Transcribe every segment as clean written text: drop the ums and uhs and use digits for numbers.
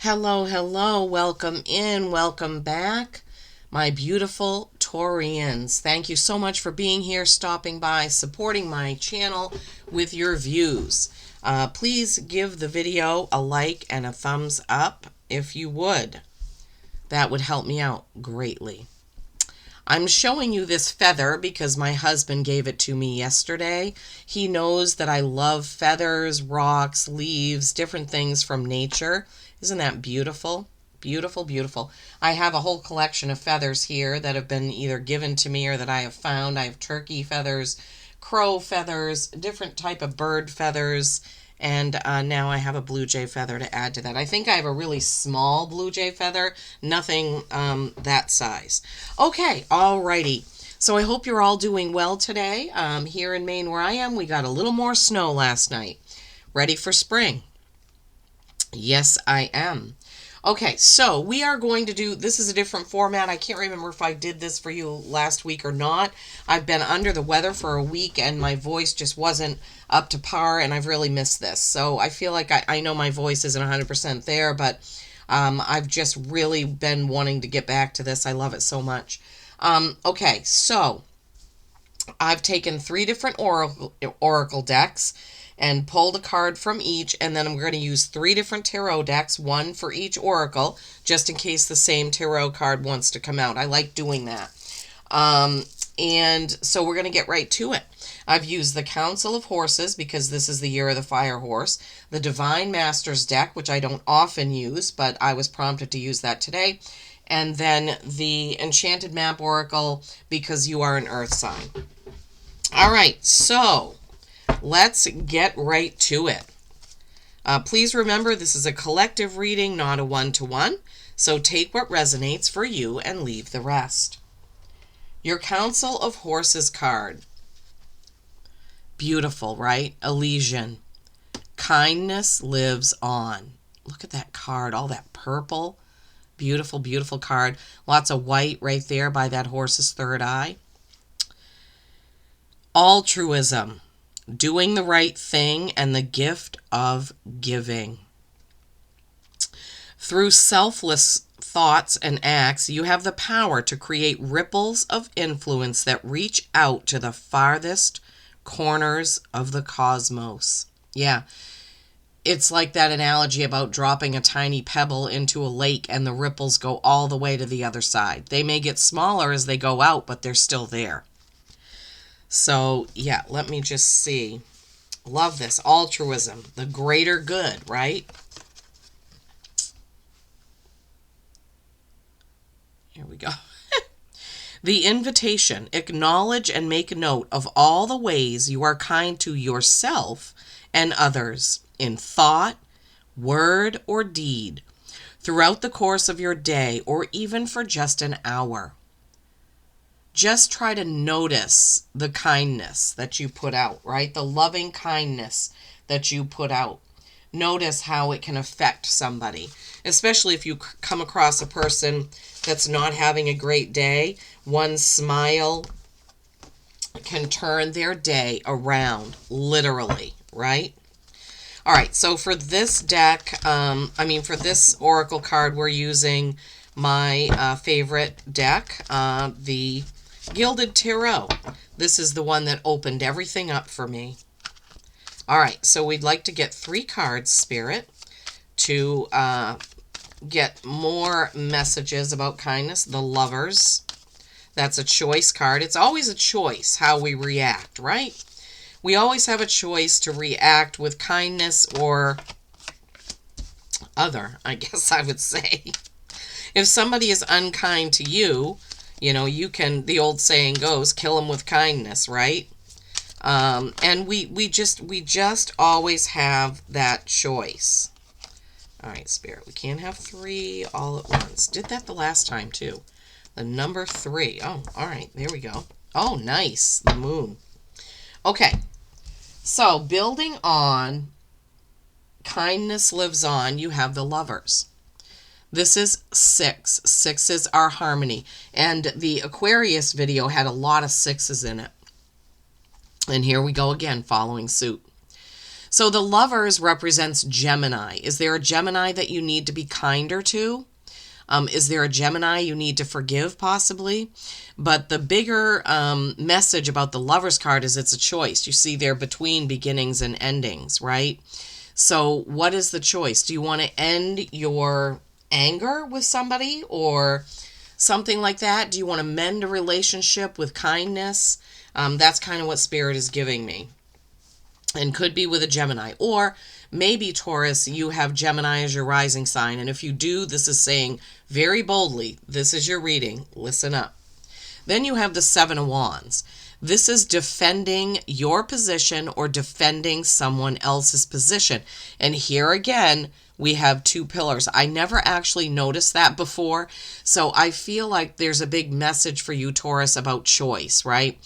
Hello, hello, welcome in, welcome back, my beautiful Taurians. Thank you so much for being here, stopping by, supporting my channel with your views. Please give the video a like and a thumbs up if you would. That would help me out greatly. I'm showing you this feather because my husband gave it to me yesterday. He knows that I love feathers, rocks, leaves, different things from nature. Isn't that beautiful? Beautiful, beautiful. I have a whole collection of feathers here that have been either given to me or that I have found. I have turkey feathers, crow feathers, different type of bird feathers, and now I have a blue jay feather to add to that. I think I have a really small blue jay feather, nothing that size. Okay, alrighty. So I hope you're all doing well today. Here in Maine where I am, we got a little more snow last night. Ready for spring? Yes, I am. Okay, so we are going to do, this is a different format. I can't remember if I did this for you last week or not. I've been under the weather for a week and my voice just wasn't up to par and I've really missed this. So I feel like I know my voice isn't 100% there, but I've just really been wanting to get back to this. I love it so much. Okay, so I've taken 3 different oracle decks and pulled a card from each, and then I'm going to use 3 different tarot decks, one for each oracle, just in case the same tarot card wants to come out. I like doing that. And so we're going to get right to it. I've used the Council of Horses because this is the year of the fire horse, the Divine Masters deck, which I don't often use, but I was prompted to use that today, and then the Enchanted Map Oracle because you are an earth sign. All right, so let's get right to it. Please remember this is a collective reading, not a one-to-one, so take what resonates for you and leave the rest. Your Council of Horses card. Beautiful, right? Elysian. Kindness lives on. Look at that card, all that purple. Beautiful, beautiful card. Lots of white right there by that horse's third eye. Altruism. Doing the right thing and the gift of giving. Through selfless thoughts and acts, you have the power to create ripples of influence that reach out to the farthest corners of the cosmos. Yeah, it's like that analogy about dropping a tiny pebble into a lake and the ripples go all the way to the other side. They may get smaller as they go out, but they're still there. So, yeah, let me just see. Love this. Altruism, the greater good, right? Here we go. The invitation. Acknowledge and make note of all the ways you are kind to yourself and others in thought, word, or deed throughout the course of your day or even for just an hour. Just try to notice the kindness that you put out, right? The loving kindness that you put out. Notice how it can affect somebody, especially if you come across a person that's not having a great day. One smile can turn their day around, literally, right? All right, so for this deck, for this oracle card, we're using my favorite deck, the Gilded Tarot. This is the one that opened everything up for me. All right, so we'd like to get 3 cards, Spirit, to get more messages about kindness. The Lovers. That's a choice card. It's always a choice how we react, right? We always have a choice to react with kindness or other, I guess I would say. If somebody is unkind to you, you know, you can, the old saying goes, kill them with kindness, right? And we just always have that choice. All right, Spirit, we can't have 3 all at once. Did that the last time, too. The number 3. Oh, all right, there we go. Oh, nice, the moon. Okay, so building on kindness lives on, you have the Lovers. This is 6. 6 is our harmony. And the Aquarius video had a lot of 6s in it. And here we go again, following suit. So the Lovers represents Gemini. Is there a Gemini that you need to be kinder to? Is there a Gemini you need to forgive, possibly? But the bigger message about the Lovers card is it's a choice. You see, they're between beginnings and endings, right? So what is the choice? Do you want to end your anger with somebody or something like that? Do you want to mend a relationship with kindness? That's kind of what Spirit is giving me. And could be with a Gemini. Or maybe, Taurus, you have Gemini as your rising sign. And if you do, this is saying very boldly, this is your reading. Listen up. Then you have the Seven of Wands. This is defending your position or defending someone else's position. And here again, we have two pillars. I never actually noticed that before. So I feel like there's a big message for you, Taurus, about choice, right?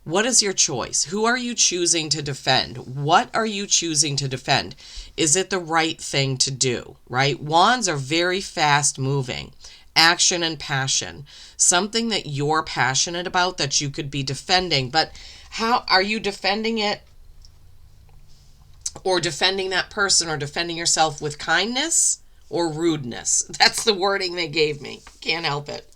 What is your choice? Who are you choosing to defend? What are you choosing to defend? Is it the right thing to do, right? Wands are very fast moving. Action and passion. Something that you're passionate about that you could be defending. But how are you defending it? Or defending that person or defending yourself with kindness or rudeness? That's the wording they gave me. Can't help it.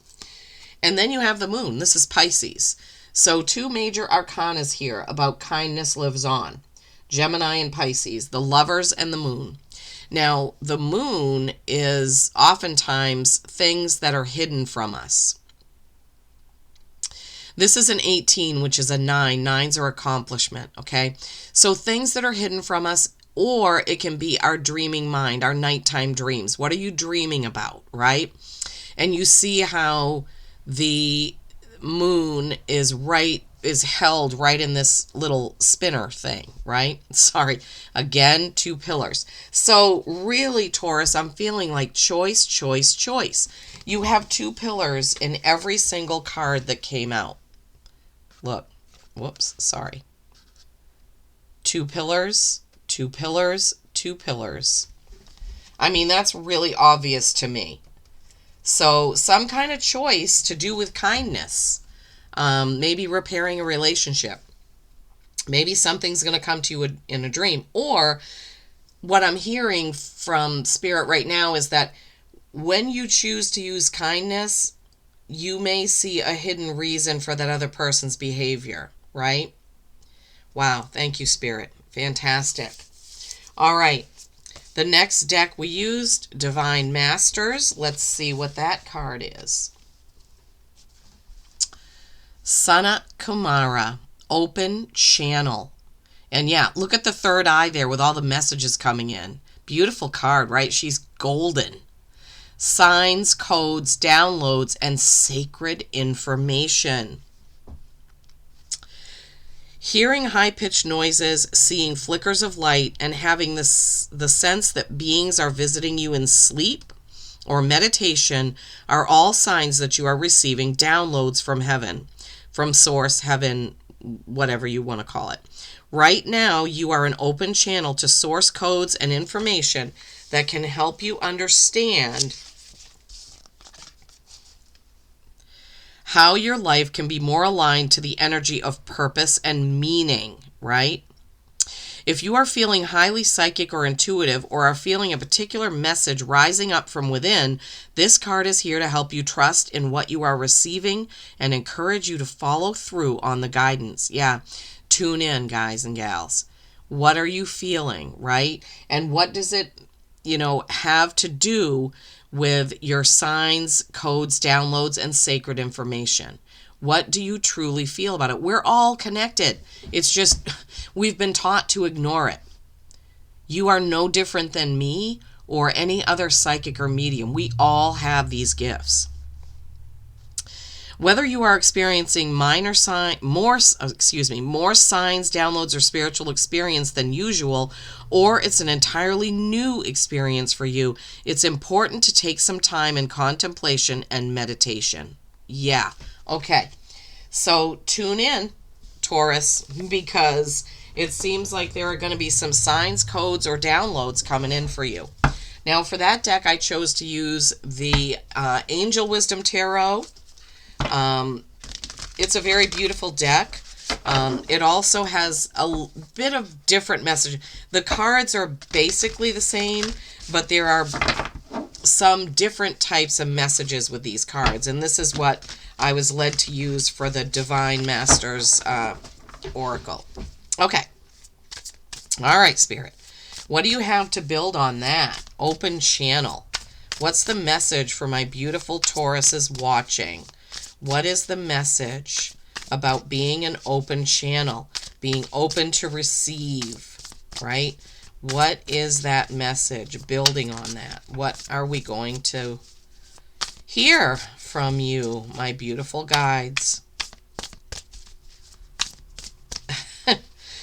And then you have the Moon. This is Pisces. So two major arcanas here about kindness lives on. Gemini and Pisces, the Lovers and the Moon. Now, the Moon is oftentimes things that are hidden from us. This is an 18, which is a 9. 9s are accomplishment, okay? So things that are hidden from us, or it can be our dreaming mind, our nighttime dreams. What are you dreaming about, right? And you see how the Moon is held right in this little spinner thing, right? Sorry. Again, two pillars. So really, Taurus, I'm feeling like choice, choice, choice. You have two pillars in every single card that came out. Look. Whoops. Sorry. Two pillars, two pillars, two pillars. I mean, that's really obvious to me. So some kind of choice to do with kindness. Maybe repairing a relationship. Maybe something's going to come to you in a dream. Or what I'm hearing from Spirit right now is that when you choose to use kindness, you may see a hidden reason for that other person's behavior, right? Wow. Thank you, Spirit. Fantastic. All right. The next deck we used, Divine Masters. Let's see what that card is. Sana Kumara, Open Channel. And yeah, look at the third eye there with all the messages coming in. Beautiful card, right? She's golden. Signs, codes, downloads, and sacred information. Hearing high-pitched noises, seeing flickers of light, and having the sense that beings are visiting you in sleep or meditation are all signs that you are receiving downloads from heaven, from source, heaven, whatever you want to call it. Right now, you are an open channel to source codes and information that can help you understand how your life can be more aligned to the energy of purpose and meaning, right? If you are feeling highly psychic or intuitive or are feeling a particular message rising up from within, this card is here to help you trust in what you are receiving and encourage you to follow through on the guidance. Yeah, tune in, guys and gals. What are you feeling, right? And what does it, have to do with your signs, codes, downloads, and sacred information? What do you truly feel about it? We're all connected. It's just we've been taught to ignore it. You are no different than me or any other psychic or medium. We all have these gifts. Whether you are experiencing more signs, downloads, or spiritual experience than usual, or it's an entirely new experience for you, it's important to take some time in contemplation and meditation. Yeah. Okay. So tune in, Taurus, because it seems like there are going to be some signs, codes, or downloads coming in for you. Now, for that deck, I chose to use the Angel Wisdom Tarot. It's a very beautiful deck. It also has a bit of different message. The cards are basically the same, but there are some different types of messages with these cards, and this is what I was led to use for the Divine Masters Oracle. Okay. All right, Spirit. What do you have to build on that? Open channel. What's the message for my beautiful Tauruses watching? What is the message about being an open channel? Being open to receive, right? What is that message? Building on that. What are we going to hear from you, my beautiful guides?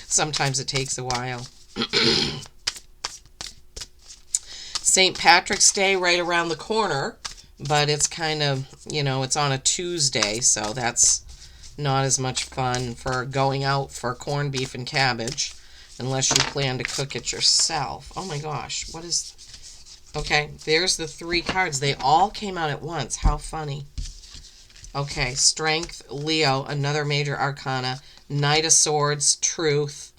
Sometimes it takes a while. St. Patrick's Day right around the corner, but it's kind of, it's on a Tuesday, so that's not as much fun for going out for corned beef and cabbage, unless you plan to cook it yourself. Oh my gosh, what is... Okay, there's the 3 cards. They all came out at once. How funny. Okay, Strength, Leo, another major arcana, Knight of Swords, Truth,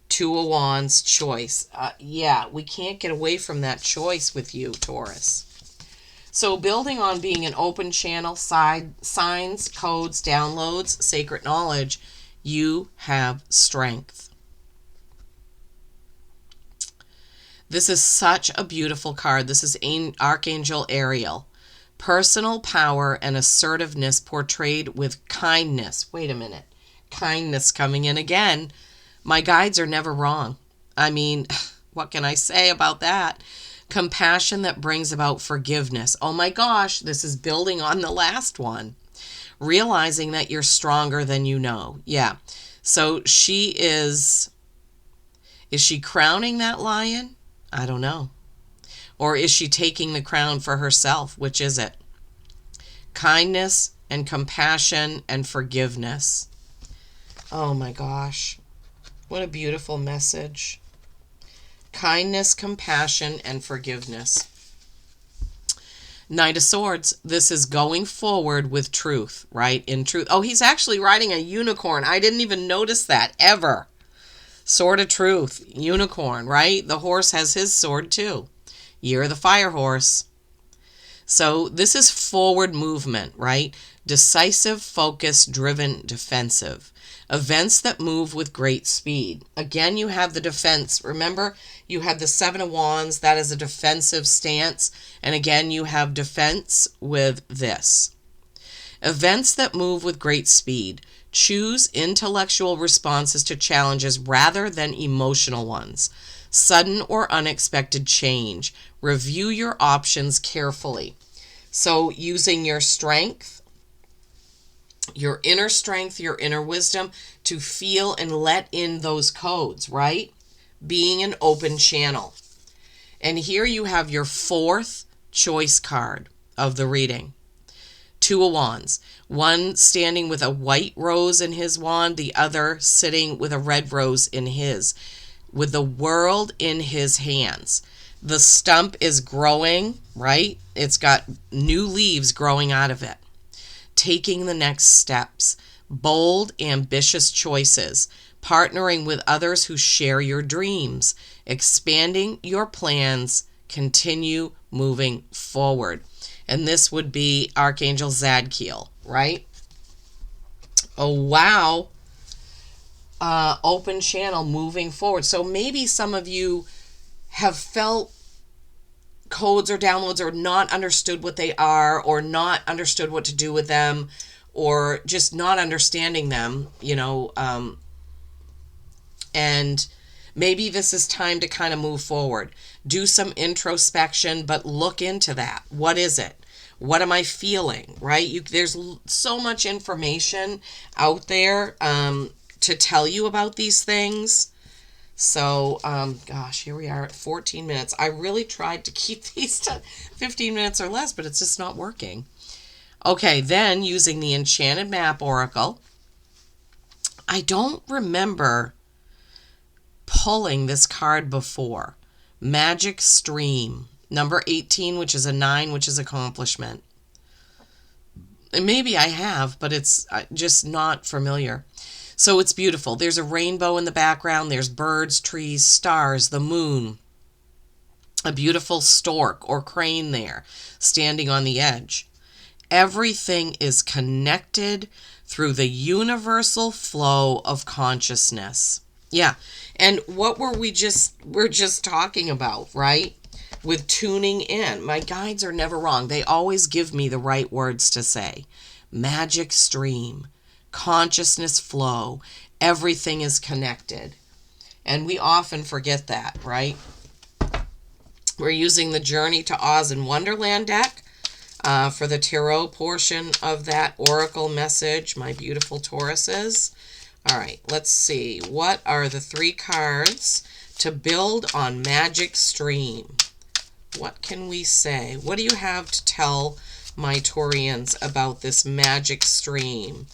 2 of Wands, Choice. Yeah, we can't get away from that choice with you, Taurus. So building on being an open channel, signs, codes, downloads, sacred knowledge, you have strength. This is such a beautiful card. This is Archangel Ariel. Personal power and assertiveness portrayed with kindness. Wait a minute. Kindness coming in again. My guides are never wrong. I mean, what can I say about that? Compassion that brings about forgiveness. Oh my gosh, this is building on the last one. Realizing that you're stronger than you know. Yeah. So she is she crowning that lion? I don't know. Or is she taking the crown for herself? Which is it? Kindness and compassion and forgiveness. Oh my gosh. What a beautiful message. Kindness, compassion, and forgiveness. Knight of Swords. This is going forward with truth, right? In truth. Oh, he's actually riding a unicorn. I didn't even notice that ever. Sword of Truth. Unicorn, right? The horse has his sword too. Year of the Fire Horse. So this is forward movement, right? Decisive, focused, driven, defensive. Events that move with great speed. Again, you have the defense. Remember, you have the 7 of Wands. That is a defensive stance. And again, you have defense with this. Events that move with great speed. Choose intellectual responses to challenges rather than emotional ones. Sudden or unexpected change. Review your options carefully. So using your strength, your inner wisdom to feel and let in those codes, right? Being an open channel. And here you have your 4th choice card of the reading. 2 of Wands. One standing with a white rose in his wand, the other sitting with a red rose in his, with the world in his hands. The stump is growing, right? It's got new leaves growing out of it. Taking the next steps. Bold, ambitious choices. Partnering with others who share your dreams. Expanding your plans. Continue moving forward. And this would be Archangel Zadkiel, right? Oh, wow. Open channel, moving forward. So maybe some of you have felt codes or downloads or not understood what they are, or not understood what to do with them, or just not understanding them, and maybe this is time to kind of move forward. Do some introspection, but look into that. What is it? What am I feeling, right? There's so much information out there to tell you about these things. So, gosh, here we are at 14 minutes. I really tried to keep these to 15 minutes or less, but it's just not working. Okay, then using the Enchanted Map Oracle. I don't remember pulling this card before. Magic Stream. Number 18, which is a 9, which is accomplishment. And maybe I have, but it's just not familiar. So it's beautiful. There's a rainbow in the background. There's birds, trees, stars, the moon, a beautiful stork or crane there standing on the edge. Everything is connected through the universal flow of consciousness. Yeah. And what we're just talking about, right? With tuning in. My guides are never wrong. They always give me the right words to say. Magic stream, consciousness flow, everything is connected. And we often forget that, right? We're using the Journey to Oz and Wonderland deck for the tarot portion of that oracle message, my beautiful Tauruses. All right, let's see. What are the 3 cards to build on Magic Stream? What can we say? What do you have to tell my Taurians about this magic stream?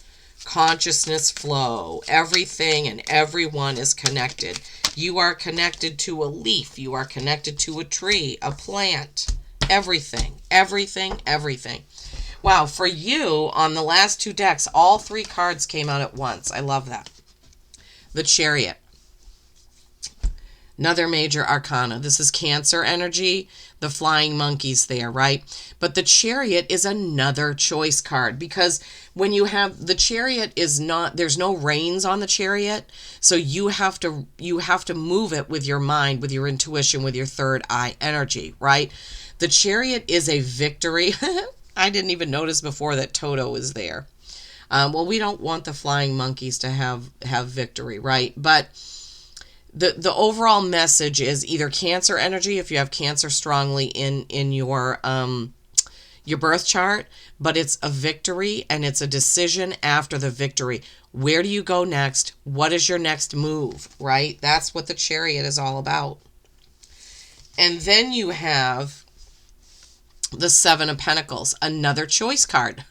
Consciousness flow. Everything and everyone is connected. You are connected to a leaf. You are connected to a tree, a plant. Everything, everything, everything. Wow, for you, on the last 2 decks, all 3 cards came out at once. I love that. The Chariot. Another major arcana. This is Cancer energy, the flying monkeys there, right? But the Chariot is another choice card, because when you have the Chariot is not, there's no reins on the Chariot, so you have to move it with your mind, with your intuition, with your third eye energy, right? The Chariot is a victory. I didn't even notice before that Toto is there. Well, we don't want the flying monkeys to have victory, right? But the overall message is either Cancer energy, if you have Cancer strongly in your birth chart, but it's a victory and it's a decision after the victory. Where do you go next? What is your next move, right? That's what the Chariot is all about. And then you have the 7 of Pentacles, another choice card.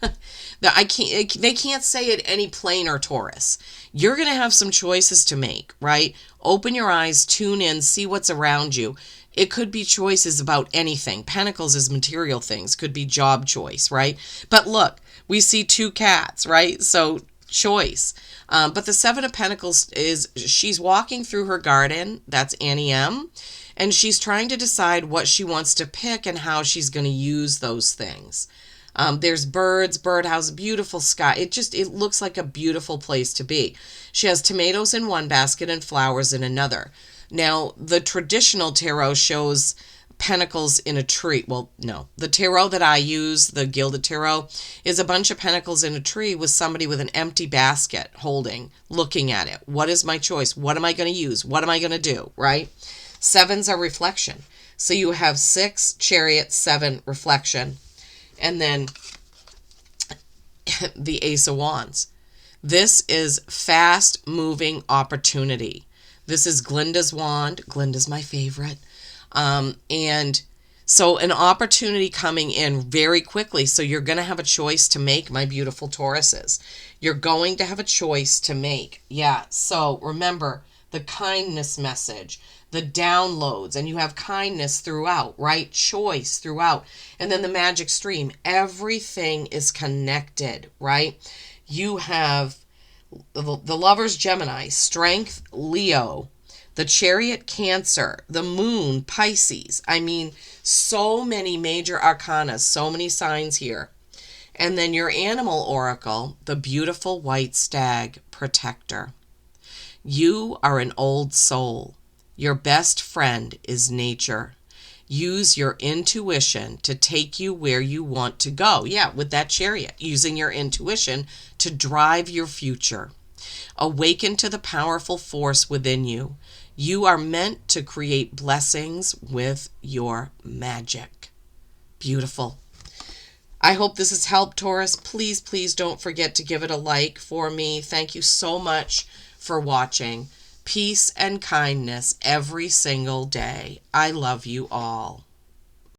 They can't say it any plainer, Taurus. You're going to have some choices to make, right? Open your eyes, tune in, see what's around you. It could be choices about anything. Pentacles is material things, could be job choice, right? But look, we see 2 cats, right? So choice. But the 7 of Pentacles is, she's walking through her garden. That's Annie M. And she's trying to decide what she wants to pick and how she's going to use those things. There's birds, birdhouse, beautiful sky. It looks like a beautiful place to be. She has tomatoes in one basket and flowers in another. Now, the traditional tarot shows pentacles in a tree. Well, no. The tarot that I use, the Gilded Tarot, is a bunch of pentacles in a tree with somebody with an empty basket holding, looking at it. What is my choice? What am I going to use? What am I going to do? Right? 7's are reflection. So you have 6, Chariot, 7, reflection. And then the Ace of Wands. This is fast moving opportunity. This is Glinda's wand. Glinda's my favorite. And so an opportunity coming in very quickly. So you're going to have a choice to make, my beautiful Tauruses. You're going to have a choice to make. Yeah. So remember the kindness message, the downloads, and you have kindness throughout, right? Choice throughout. And then the magic stream. Everything is connected, right? You have the Lovers, Gemini, Strength, Leo, the Chariot, Cancer, the Moon, Pisces. I mean, so many major arcana, so many signs here. And then your animal oracle, the beautiful white stag, Protector. You are an old soul. Your best friend is nature. Use your intuition to take you where you want to go. Yeah, with that Chariot, using your intuition to drive your future. Awaken to the powerful force within you. You are meant to create blessings with your magic. Beautiful. I hope this has helped, Taurus. Please, please don't forget to give it a like for me. Thank you so much for watching. Peace and kindness every single day. I love you all.